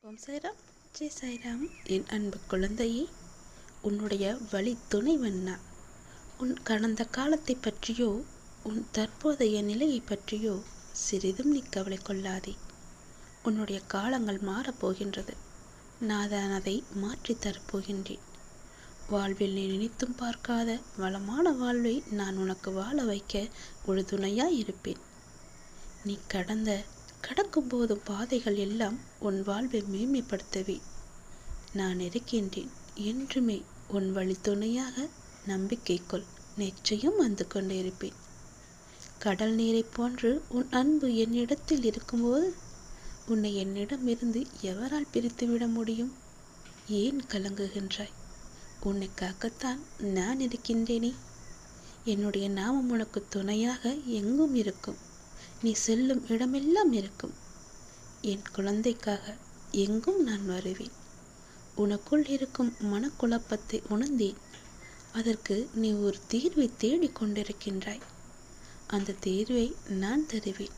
ஓம் சாய்ராம், ஜெய் சாய்ராம். என் அன்பு குழந்தையே, உன்னுடைய வழி துணைவன் நான். உன் கடந்த காலத்தை பற்றியோ உன் தற்போதைய நிலையை பற்றியோ சிறிதும் நீ கவலை கொள்ளாதே. உன்னுடைய காலங்கள் மாறப்போகின்றது. நான் தான் அதை மாற்றி தரப்போகின்றேன். வாழ்வில் நீ நினைத்தும் பார்க்காத வளமான வாழ்வை நான் உனக்கு வாழ வைக்க உறுதுணையாய் இருப்பேன். நீ கடக்கும் போதும் பாதைகள் எல்லாம் உன் வாழ்வை மேன்மைப்படுத்தவே நான் இருக்கின்றேன். என்றுமே உன் வழி துணையாக நம்பிக்கை கொள். நிச்சயம் வந்து கொண்டே இருப்பேன். கடல் நீரை போன்று உன் அன்பு என்னிடத்தில் இருக்கும்போது உன்னை என்னிடமிருந்து எவரால் பிரித்துவிட முடியும்? ஏன் கலங்குகின்றாய்? உன்னை காக்கத்தான் நான் இருக்கின்றேனே. என்னுடைய நாமம் உனக்கு துணையாக எங்கும் இருக்கும். நீ செல்லும் இடமெல்லாம் இருக்கும். என் குழந்தைக்காக எங்கும் நான் வருவேன். உனக்குள் இருக்கும் மனக்குழப்பத்தை உணர்ந்தேன். அதற்கு நீ ஒரு தீர்வை தேடிக் கொண்டிருக்கின்றாய். அந்த தீர்வை நான் தருவேன்.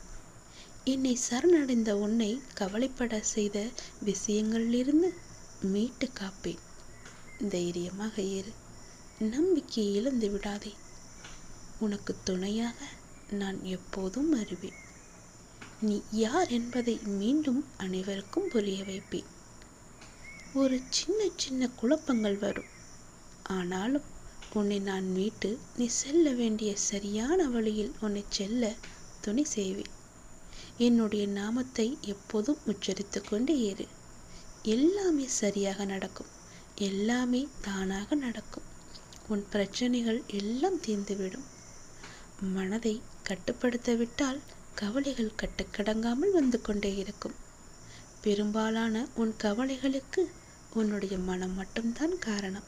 என்னை சரணடைந்த உன்னை கவலைப்பட செய்த விஷயங்களிலிருந்து மீட்டு காப்பேன். தைரியமாக இரு. நம்பிக்கையை இழந்து விடாதே. உனக்கு துணையாக நான் எப்போதும் வருவேன். நீ யார் என்பதை மீண்டும் அனைவருக்கும் புரிய வைப்பேன். ஒரு சின்ன குழப்பங்கள் வரும். ஆனாலும் உன்னை நான் மீட்டு நீ செல்ல வேண்டிய சரியான வழியில் உன்னை செல்ல துணை செய்வேன். என்னுடைய நாமத்தை எப்போதும் உச்சரித்து கொண்டே இரு. எல்லாமே சரியாக நடக்கும். எல்லாமே தானாக நடக்கும். உன் பிரச்சனைகள் எல்லாம் தீர்ந்துவிடும். மனதை கட்டுப்படுத்த விட்டால் கவலைகள் கட்டுக்கடங்காமல் வந்து கொண்டே இருக்கும். பெரும்பாலான உன் கவலைகளுக்கு உன்னுடைய மனம் மட்டும்தான் காரணம்.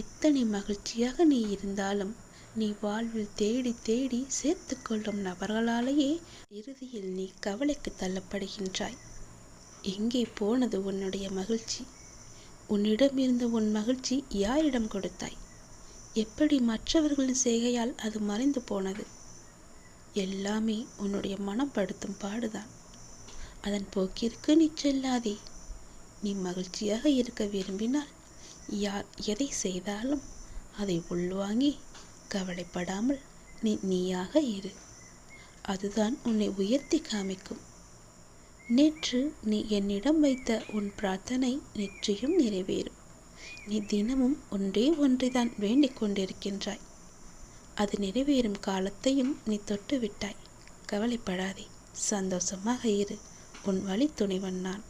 எத்தனை மகிழ்ச்சியாக நீ இருந்தாலும் நீ வாழ்வில் தேடி தேடி சேர்த்து கொள்ளும் நபர்களாலேயே இறுதியில் நீ கவலைக்கு தள்ளப்படுகின்றாய். எங்கே போனது உன்னுடைய மகிழ்ச்சி? உன்னிடம் இருந்த உன் மகிழ்ச்சி யாரிடம் கொடுத்தாய்? எப்படி மற்றவர்களின் செய்கையால் அது மறைந்து போனது? எல்லாமே உன்னுடைய மனம் படுத்தும் பாடுதான். அதன் போக்கிற்கு நீ செல்லாதே. நீ மகிழ்ச்சியாக இருக்க விரும்பினால் யார் எதை செய்தாலும் அதை உள்வாங்கி கவலைப்படாமல் நீ நீயாக இரு. அதுதான் உன்னை உயர்த்தி காமிக்கும். நேற்று நீ என்னிடம் வைத்த உன் பிரார்த்தனை நிச்சயம் நிறைவேறும். நீ தினமும் ஒன்றைதான் வேண்டிக் கொண்டிருக்கின்றாய். அது நிறைவேறும் காலத்தையும் நீ தொட்டு விட்டாய். கவலைப்படாதே. சந்தோஷமாக இரு. உன் வழி துணைவன் நான்.